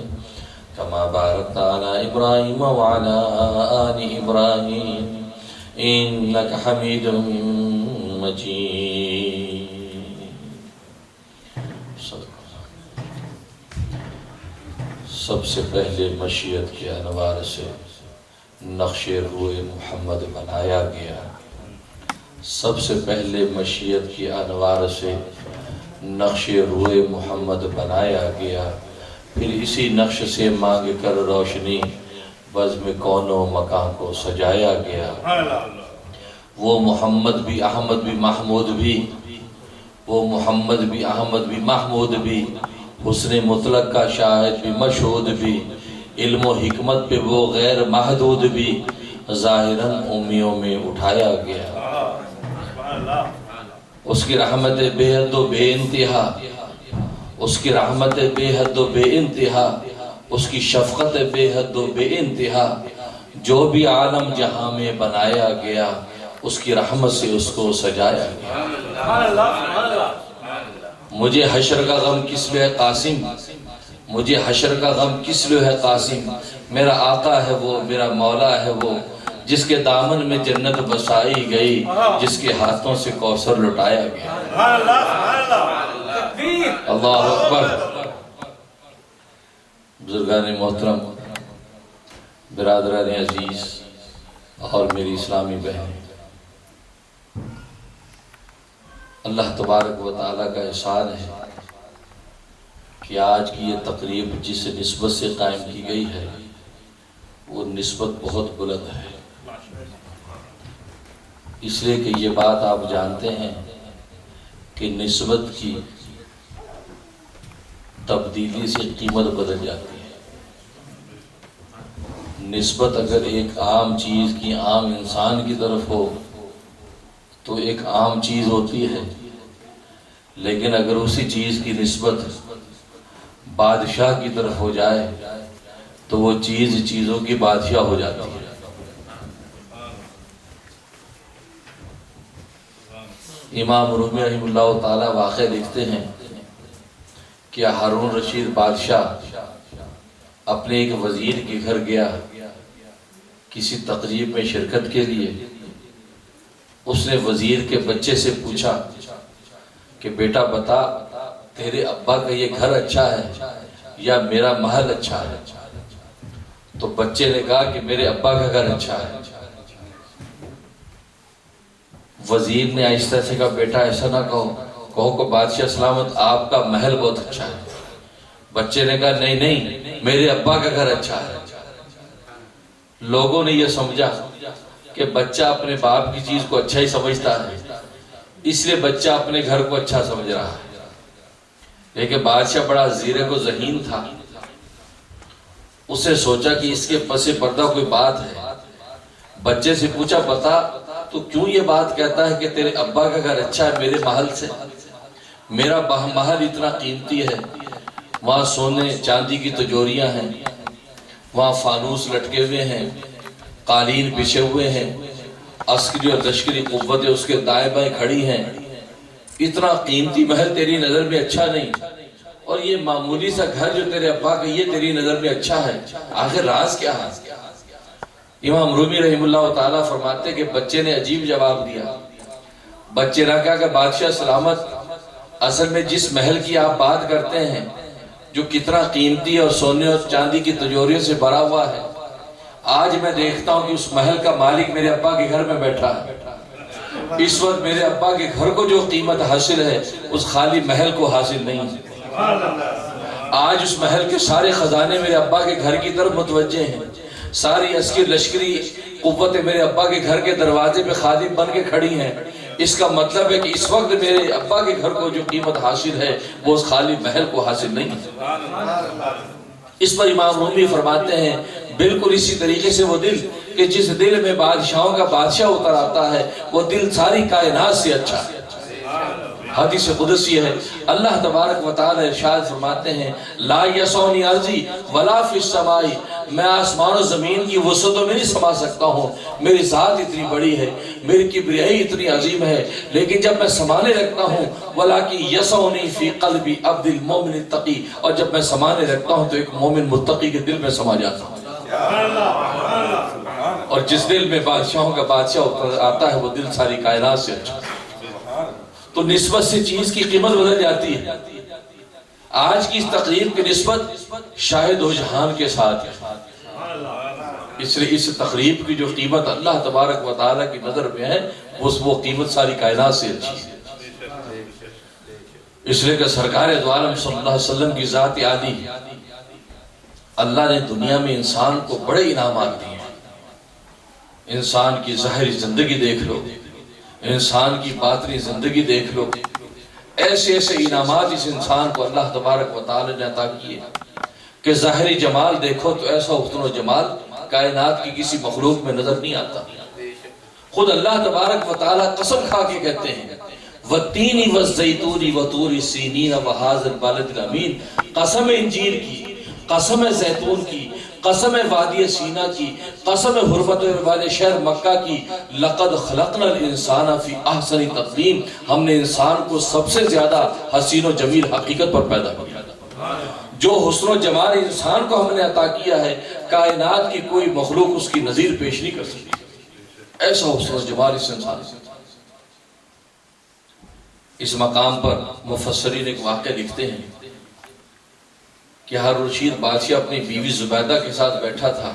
Speaker 4: كما باركت على إبراهيم وعلى آل إبراهيم إنك حميد مجيد سب سے پہلے مشیت کے انوار سے نقش روئے محمد بنایا گیا سب سے پہلے مشیت کی انوار سے نقش روئے محمد بنایا گیا پھر اسی نقش سے مانگ کر روشنی بزم کون و مکان کو سجایا گیا وہ محمد بھی احمد بھی محمود بھی وہ محمد بھی احمد بھی محمود بھی حسن مطلق کا شاہد بھی مشہود بھی علم و حکمت پہ وہ غیر محدود بھی ظاہراً امیوں میں اٹھایا گیا اس کی رحمت بے حد و بے انتہا اس کی رحمت بے حد و بے انتہا اس کی شفقت بے حد و بے انتہا جو بھی عالم جہاں میں بنایا گیا اس کی رحمت سے اس کو سجایا گیا مجھے حشر کا غم کس لیے ہے قاسم مجھے حشر کا غم کس لیے ہے قاسم میرا آقا ہے وہ میرا مولا ہے وہ جس کے دامن میں جنت بسائی گئی جس کے ہاتھوں سے کوثر لٹایا گیا اللہ اکبر بزرگان محترم برادران عزیز اور میری اسلامی بہن اللہ تبارک و تعالیٰ کا احسان ہے کہ آج کی یہ تقریب جس نسبت سے قائم کی گئی ہے وہ نسبت بہت بلند ہے اس لیے کہ یہ بات آپ جانتے ہیں کہ نسبت کی تبدیلی سے قیمت بدل جاتی ہے نسبت اگر ایک عام چیز کی عام انسان کی طرف ہو تو ایک عام چیز ہوتی ہے لیکن اگر اسی چیز کی نسبت بادشاہ کی طرف ہو جائے تو وہ چیز چیزوں کی بادشاہ ہو جاتی ہے امام رومی رحمہ اللہ تعالی واقعہ لکھتے ہیں کہ ہارون رشید بادشاہ اپنے ایک وزیر کے گھر گیا کسی تقریب میں شرکت کے لیے اس نے وزیر کے بچے سے پوچھا کہ بیٹا بتا تیرے ابا کا یہ گھر اچھا ہے یا میرا محل اچھا ہے تو بچے نے کہا کہ میرے ابا کا گھر اچھا ہے وزیر نے آہستہ سے کہا بیٹا ایسا نہ کہو کہ بادشاہ سلامت آپ کا محل بہت اچھا ہے بچے نے کہا نہیں نہیں میرے ابا کا گھر اچھا ہے لوگوں نے یہ سمجھا کہ بچہ اپنے باپ کی چیز کو اچھا ہی سمجھتا ہے اس لیے بچہ اپنے گھر کو اچھا سمجھ رہا ہے لیکن بادشاہ بڑا زیرک و ذہین تھا اسے سوچا کہ اس کے پس پردہ کوئی بات ہے بچے سے پوچھا بتا تو کیوں یہ بات کہتا ہے کہ تیرے ابا کا گھر اچھا ہے میرے محل سے میرا محل اتنا قیمتی ہے وہاں سونے چاندی کی تجوریاں ہیں وہاں فانوس لٹکے ہوئے ہیں، قالین بچھے ہوئے ہیں، عسکری اور لشکری قوتیں اس کے دائیں بائیں کھڑی ہیں۔ اتنا قیمتی محل تیری نظر میں اچھا نہیں، اور یہ معمولی سا گھر جو تیرے ابا کا یہ تیری نظر میں اچھا ہے، آخر راز کیا ہے؟ امام رومی رحم اللہ تعالیٰ فرماتے کہ بچے نے عجیب جواب دیا۔ بچے نے کہا کہ بادشاہ سلامت، اصل میں جس محل کی آپ بات کرتے ہیں جو کتنا قیمتی اور سونے اور چاندی کی تجوریوں سے بھرا ہوا ہے، آج میں دیکھتا ہوں کہ اس محل کا مالک میرے ابا کے گھر میں بیٹھا ہے۔ اس وقت میرے ابا کے گھر کو جو قیمت حاصل ہے اس خالی محل کو حاصل نہیں ہے۔ آج اس محل کے سارے خزانے میرے ابا کے گھر کی طرف متوجہ ہیں، ساری عسکری لشکری قوتیں میرے ابا کے گھر کے دروازے پہ خادم بن کے کھڑی ہیں۔ اس کا مطلب ہے کہ اس وقت میرے ابا کے گھر کو جو قیمت حاصل ہے وہ اس خالی محل کو حاصل نہیں ہے۔ اس پر امام رومی فرماتے ہیں بالکل اسی طریقے سے وہ دل کہ جس دل میں بادشاہوں کا بادشاہ اتر آتا ہے وہ دل ساری کائنات سے اچھا ہے۔ حدیث قدسی ہے، اللہ تبارک و تعالی ارشاد فرماتے ہیں لا یسونی ارضی ولا فی السماء، میں آسمان و زمین کی وسعتوں میں نہیں سما سکتا ہوں، میری ذات اتنی بڑی ہے، میری کبریائی اتنی عظیم ہے، لیکن جب میں سمانے رکھتا ہوں ولاکن یسونی فی قلبی عبد المؤمن التقی، اور جب میں سمانے رکھتا ہوں تو ایک مومن متقی کے دل میں سما جاتا ہوں۔ اور جس دل میں بادشاہوں کا بادشاہ اتر آتا ہے وہ دل ساری کائنات سے اچھا ہے۔ تو نسبت سے چیز کی قیمت بدل جاتی ہے۔ آج کی اس تقریب کی نسبت شاہد و جہان کے ساتھ ہے، اس لیے اس تقریب کی جو قیمت اللہ تبارک و تعالیٰ کی نظر میں ہے وہ قیمت ساری کائنات سے اچھی ہے۔ اس لیے کہ سرکار دو عالم صلی اللہ علیہ وسلم کی ذات عالی، اللہ نے دنیا میں انسان کو بڑے انعامات دیے ہیں۔ انسان کی ظاہری زندگی دیکھ لو، انسان کی باطنی زندگی دیکھ لو، ایسے ایسے انعامات اس انسان کو اللہ تبارک و تعالی نے عطا کیے کہ ظاہری جمال دیکھو تو ایسا حسن و جمال کائنات کی کسی مخلوق میں نظر نہیں آتا۔ خود اللہ تبارک و تعالی قسم کھا کے کہتے ہیں وَالتِّينِ وَالزَّيْتُونِ وَطُورِ سِينِينَ وَهَٰذَا الْبَلَدِ الْأَمِينِ، قسم انجیر کی، قسم زیتون کی، قسم وادی سینا کی، قسم حرمت والے شہر مکہ کی، لقد خلقنا الانسان فی احسن تقویم، ہم نے انسان کو سب سے زیادہ حسین و جمیل حقیقت پر پیدا کیا۔ جو حسن و جمال انسان کو ہم نے عطا کیا ہے کائنات کی کوئی مخلوق اس کی نظیر پیش نہیں کر سکتی، ایسا حسن و جمال اس انسان سے۔ اس مقام پر مفسرین ایک واقعہ لکھتے ہیں کہ ہارون رشید بادشاہ اپنی بیوی زبیدہ کے ساتھ بیٹھا تھا،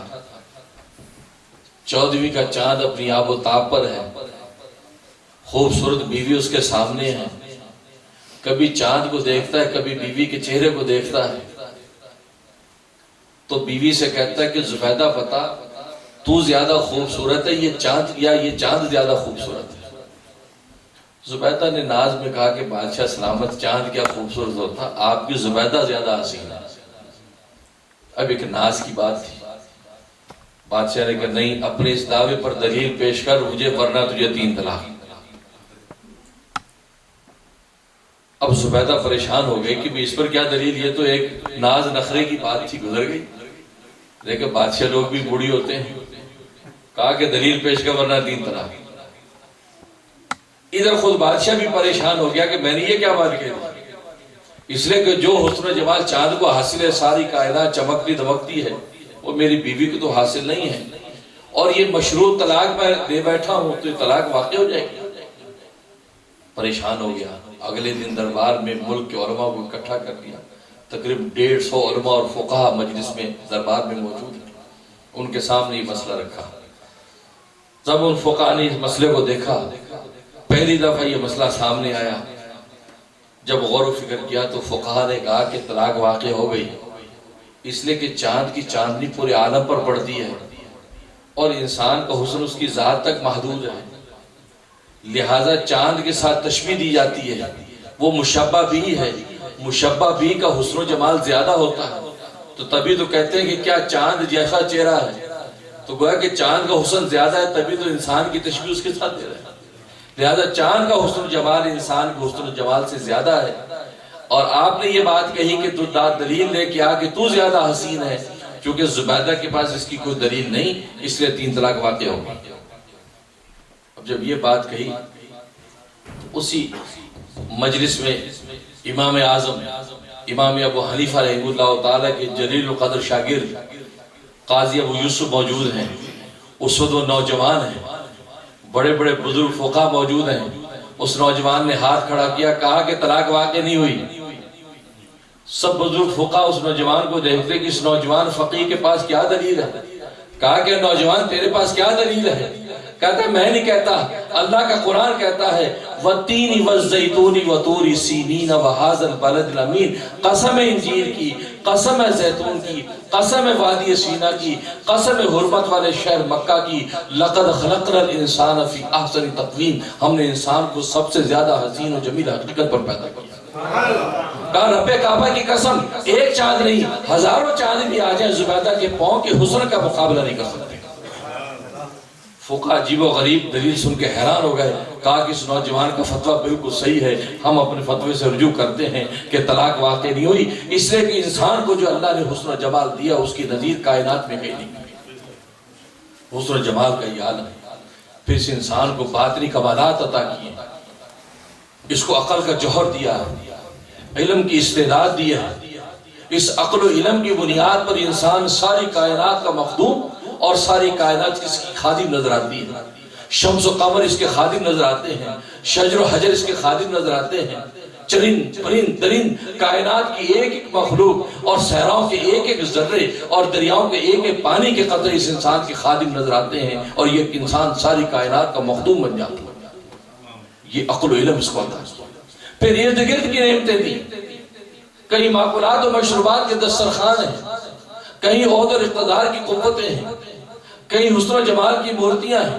Speaker 4: 14ویں کا چاند اپنی آب و تاب پر ہے، خوبصورت بیوی اس کے سامنے ہے، کبھی چاند کو دیکھتا ہے کبھی بیوی کے چہرے کو دیکھتا ہے، تو بیوی سے کہتا ہے کہ زبیدہ بتا تو زیادہ خوبصورت ہے یہ چاند یا یہ چاند زیادہ خوبصورت ہے؟ زبیدہ نے ناز میں کہا کہ بادشاہ سلامت چاند کیا خوبصورت ہوتا، آپ کی زبیدہ زیادہ حسین ہے۔ اب ایک ناز کی بات تھی، بادشاہ نے کہا نہیں اپنے اس دعوے پر دلیل پیش کر مجھے ورنہ تجھے 3 طلاق۔ اب زبیدہ پریشان ہو گئی کہ اس پر کیا دلیل، یہ تو ایک ناز نخرے کی بات تھی گزر گئی، لیکن بادشاہ لوگ بھی بوڑھی ہوتے ہیں، کہا کہ دلیل پیش کر ورنہ 3 طلاق۔ ادھر خود بادشاہ بھی پریشان ہو گیا کہ میں نے یہ کیا بات کہی، اس لیے کہ جو حسن و جمال چاند کو حاصل ہے ساری کائنات چمکتی دمکتی ہے وہ میری بیوی کو تو حاصل نہیں ہے، اور یہ مشروط طلاق میں دے بیٹھا ہوں تو یہ طلاق واقع ہو جائے گی۔ پریشان ہو گیا، اگلے دن دربار میں ملک کے علماء کو اکٹھا کر دیا، تقریباً 150 علماء اور فقہا مجلس میں دربار میں موجود ہیں، ان کے سامنے یہ مسئلہ رکھا۔ جب ان فقہا نے اس مسئلے کو دیکھا، پہلی دفعہ یہ مسئلہ سامنے آیا، جب غور و فکر کیا تو فقہا نے کہا کہ طلاق واقع ہو گئی، اس لیے کہ چاند کی چاندنی پورے عالم پر پڑتی ہے اور انسان کا حسن اس کی ذات تک محدود ہے، لہٰذا چاند کے ساتھ تشبیہ دی جاتی ہے، وہ مشبہ بھی ہے، مشبہ بھی کا حسن و جمال زیادہ ہوتا ہے، تو تبھی تو کہتے ہیں کہ کیا چاند جیسا چہرہ ہے، تو گویا کہ چاند کا حسن زیادہ ہے تبھی تو انسان کی تشبیہ اس کے ساتھ دے رہا ہے، لہذا چاند کا حسن و جمال انسان کے حسن و جمال سے زیادہ ہے۔ اور آپ نے یہ بات کہی کہ تو دلیل لے کے آ کہ تو زیادہ حسین ہے، چونکہ زبیدہ کے پاس اس کی کوئی دلیل نہیں، اس لیے 3 طلاق واقع ہو گئی۔ اب جب یہ بات کہی، اسی مجلس میں امام اعظم امام ابو حنیفہ رحمہ اللہ تعالیٰ کے جلیل القدر شاگرد قاضی ابو یوسف موجود ہیں، اس وقت وہ نوجوان ہیں، بڑے بڑے بزرگ فقہ موجود ہیں۔ اس نوجوان نے ہاتھ کھڑا کیا، کہا کہ طلاق واقع نہیں ہوئی۔ سب بزرگ فقہ اس نوجوان کو دیکھتے کہ اس نوجوان فقیہ کے پاس کیا دلیل ہے۔ کہا کہ نوجوان تیرے پاس کیا دلیل ہے؟ کہتا ہے میں نہیں کہتا، اللہ کا قرآن کہتا ہے وَالتِّينِ وَالزَّيْتُونِ وَطُورِ سِينِينَ وَهَٰذَا الْبَلَدِ الْأَمِينِ، قسم انجیر کی، قسم زیتون کی، قسم وادی سینا کی، قسم حرمت والے شہر مکہ کی، لَقَدْ خَلَقْنَا الْإِنسَانَ فِي أَحْسَنِ تَقْوِيمٍ، ہم نے انسان کو سب سے زیادہ حسین و جمیل حقیقت پر پیدا کیا۔ کہا رب کعبہ کی قسم، ایک چاند نہیں، ہزاروں چاند بھی آ جائیں زبیدہ کے پاؤں کے حسن کا مقابلہ نہیں کر سکتے۔ فقہ عجیب و غریب دلیل سن کے حیران ہو گئے، کہا کہ اس نوجوان کا فتویٰ بالکل صحیح ہے، ہم اپنے فتوے سے رجوع کرتے ہیں کہ طلاق واقع نہیں ہوئی، اس لیے کہ انسان کو جو اللہ نے حسن و جمال دیا اس کی نظیر کائنات میں کہیں نہیں۔ حسن و جمال کا یہ عالم ہے، پھر اس انسان کو باطنی کمالات عطا کیے، اس کو عقل کا جوہر دیا ہے، علم کی استعداد دیا ہے۔ اس عقل و علم کی بنیاد پر انسان ساری کائنات کا مخدوم اور ساری کائنات اس کی خادم نظر آتی ہے۔ شمس و قمر اس کے خادم نظر آتے ہیں، شجر و حجر اس کے خادم نظر آتے ہیں، چرند پرند درند کائنات کی ایک ایک مخلوق اور صحراؤں کے ایک ایک ذرے اور دریاؤں کے ایک ایک پانی کے قطرے اس انسان کے خادم نظر آتے ہیں، اور یہ انسان ساری کائنات کا مخدوم بن جاتا ہے۔ یہ عقل و علم اس کو عطا کیا۔ پھر ارد گرد کی نعمتیں دی، کہیں معقولات و مشروبات کے دسترخوان ہیں، کہیں عہد اور اقتدار کی قوتیں ہیں، کہیں حسن و جمال کی مورتیاں ہیں۔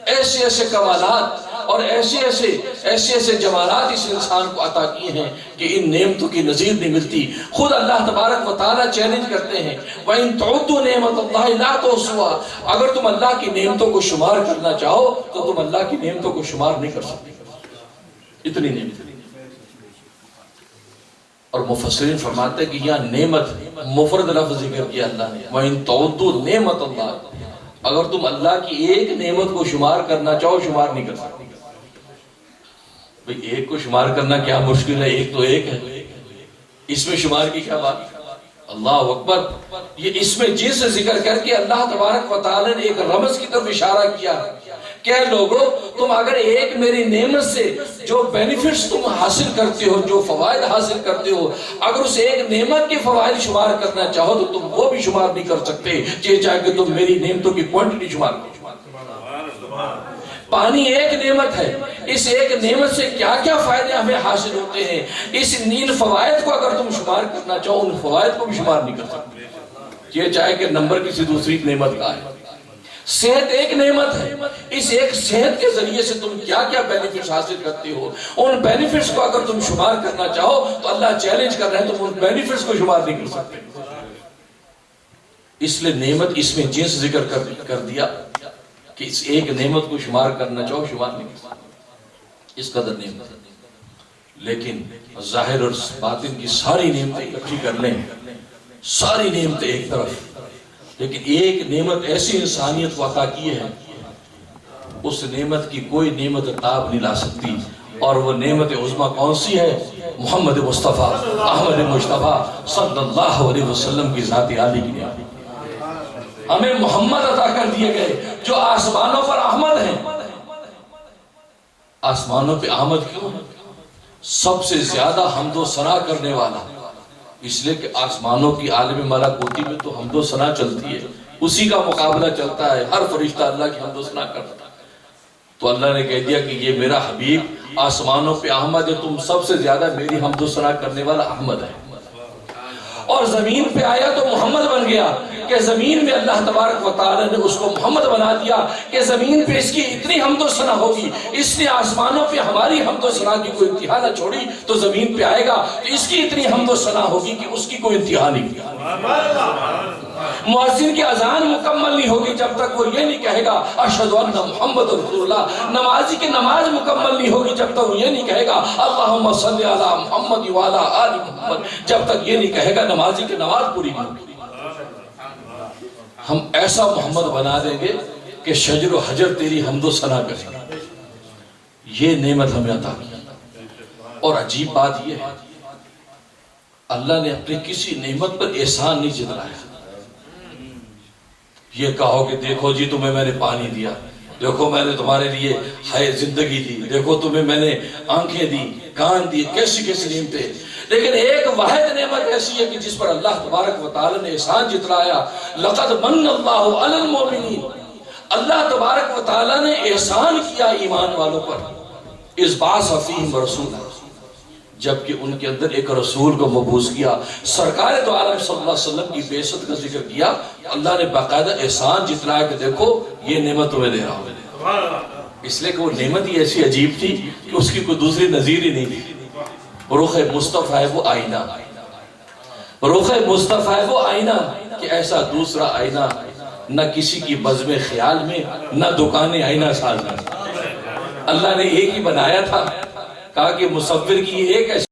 Speaker 4: ایسے ایسے کمالات اور ایسے جمالات اس انسان کو عطا کیے ہیں کہ ان نعمتوں کی نظیر نہیں ملتی۔ خود اللہ تبارک و تعالیٰ چیلنج کرتے ہیں وَإِن تَعُدُّوا نِعْمَتَ اللَّهِ لَا تُحْصُوهَا، اگر تم اللہ کی نعمتوں کو شمار کرنا چاہو تو تم اللہ کی نعمتوں کو شمار نہیں کر سکتے، اتنی نعمتیں۔ اور مفسرین فرماتے ہیں کہ یہاں نعمت مفرد لفظ ذکر کیا اللہ نے، وَإِن تَعُدُّوا نِعْمَتَ اللَّهِ، اگر تم اللہ کی ایک نعمت کو شمار کرنا چاہو شمار نہیں کر سکتے۔ بھئی ایک کو شمار کرنا کیا مشکل ہے، ایک تو ایک ہے، اس میں شمار کی کیا بات؟ اللہ اکبر۔ یہ اس میں جنس ذکر کر کے اللہ تبارک و تعالی نے ایک رمز کی طرف اشارہ کیا کہ اے لوگو تم اگر ایک میری نعمت سے جو بینیفٹس تم حاصل کرتے ہو، جو فوائد حاصل کرتے ہو، اگر اس ایک نعمت کے فوائد شمار کرنا چاہو تو تم وہ بھی شمار نہیں کر سکتے، چاہے کہ تم میری نعمتوں کی کوانٹٹی شمار کرو۔ پانی ایک نعمت ہے، اس ایک نعمت سے کیا کیا فائدے ہمیں حاصل ہوتے ہیں، اس ان فوائد کو اگر تم شمار کرنا چاہو ان فوائد کو بھی شمار نہیں کر سکتے، چاہے کہ نمبر کسی دوسری نعمت کا ہے۔ صحت ایک نعمت ہے، اس ایک صحت کے ذریعے سے تم کیا کیا بینیفٹس حاصل کرتے ہو، ان بینیفٹس کو اگر تم شمار کرنا چاہو تو اللہ چیلنج کر رہے ہیں تم ان بینیفٹس کو شمار نہیں کر سکتے۔ اس لیے نعمت اس میں جنس ذکر کر دیا کہ اس ایک نعمت کو شمار کرنا چاہو شمار نہیں کر سکتے، اس قدر نعمت ہے۔ لیکن ظاہر اور باطن کی ساری نعمتیں اکٹھی کر لیں، ساری نعمتیں ایک طرف، لیکن ایک نعمت ایسی انسانیت کو عطا کی ہے اس نعمت کی کوئی نعمت تاب نہیں لا سکتی، اور وہ نعمت عظمیٰ کون سی ہے؟ محمد مصطفیٰ احمد مجتبیٰ صلی اللہ علیہ وسلم کی ذات عالی کی نعمت۔ ہمیں محمد عطا کر دیے گئے جو آسمانوں پر احمد ہیں۔ آسمانوں پہ احمد کیوں؟ سب سے زیادہ حمد و ثنا کرنے والا، اس لیے کہ آسمانوں کی عالم ملکوتی میں تو حمد و ثنا چلتی ہے، اسی کا مقابلہ چلتا ہے، ہر فرشتہ اللہ کی حمد و ثنا کرتا ہے۔ تو اللہ نے کہہ دیا کہ یہ میرا حبیب آسمانوں پہ احمد ہے، تم سب سے زیادہ میری حمد و ثنا کرنے والا احمد ہے۔ اور زمین پہ آیا تو محمد بن گیا کہ زمین میں اللہ تبارک و تعالی نے اس کو محمد بنا دیا کہ زمین پہ اس کی اتنی حمد و ثنا ہوگی، اس نے آسمانوں پہ ہماری حمد و ثنا کی کوئی انتہا نہ چھوڑی، تو زمین پہ آئے گا تو اس کی اتنی حمد و ثنا ہوگی کہ اس کی کوئی انتہا نہیں۔ مؤذن کی اذان مکمل نہیں ہوگی جب تک وہ یہ نہیں کہے گا اشہد ان محمد رسول اللہ، نمازی کی نماز مکمل نہیں ہوگی جب تک وہ یہ نہیں کہے گا اللہم صلی علی محمد وعلی آل محمد، جب تک یہ نہیں کہے گا نمازی کی نماز پوری نہیں ہوگی۔ ہم ایسا محمد بنا دیں گے کہ شجر و حجر تیری حمد و ثنا کریں گے. یہ نعمت ہمیں عطا کی. اور عجیب بات یہ ہے اللہ نے اپنی کسی نعمت پر احسان نہیں جتلایا. یہ کہو کہ دیکھو جی تمہیں میں نے پانی دیا، دیکھو میں نے تمہارے لیے حیات زندگی دی، دیکھو تمہیں میں نے آنکھیں دی، کان دی، کیسی کیسی نعمتیں. لیکن ایک واحد نعمت ایسی ہے کہ جس پر اللہ تبارک و تعالی نے احسان جتلایا. لقد من اللہ علی المؤمنین، اللہ تبارک و تعالی نے احسان کیا ایمان والوں پر. اذ بعث فیہم رسولا، جبکہ ان کے اندر ایک رسول کو مبعوث کیا. سرکار تو عالم صلی اللہ علیہ وسلم کی بعثت کا ذکر کیا. اللہ نے باقاعدہ احسان جتلایا کہ دیکھو یہ نعمت تمہیں دے رہا ہوں. اس لیے کہ وہ نعمت ہی ایسی عجیب تھی کہ اس کی کوئی دوسری نظیر ہی نہیں تھی. رخ مصطفیٰ ہے وہ آئینہ، رخ مصطفیٰ ہے وہ آئینہ کہ ایسا دوسرا آئینہ نہ کسی کی بزم خیال میں، نہ دکان آئینہ ساز میں. اللہ نے ایک ہی بنایا تھا، کہا کہ مصور کی ایک ایسی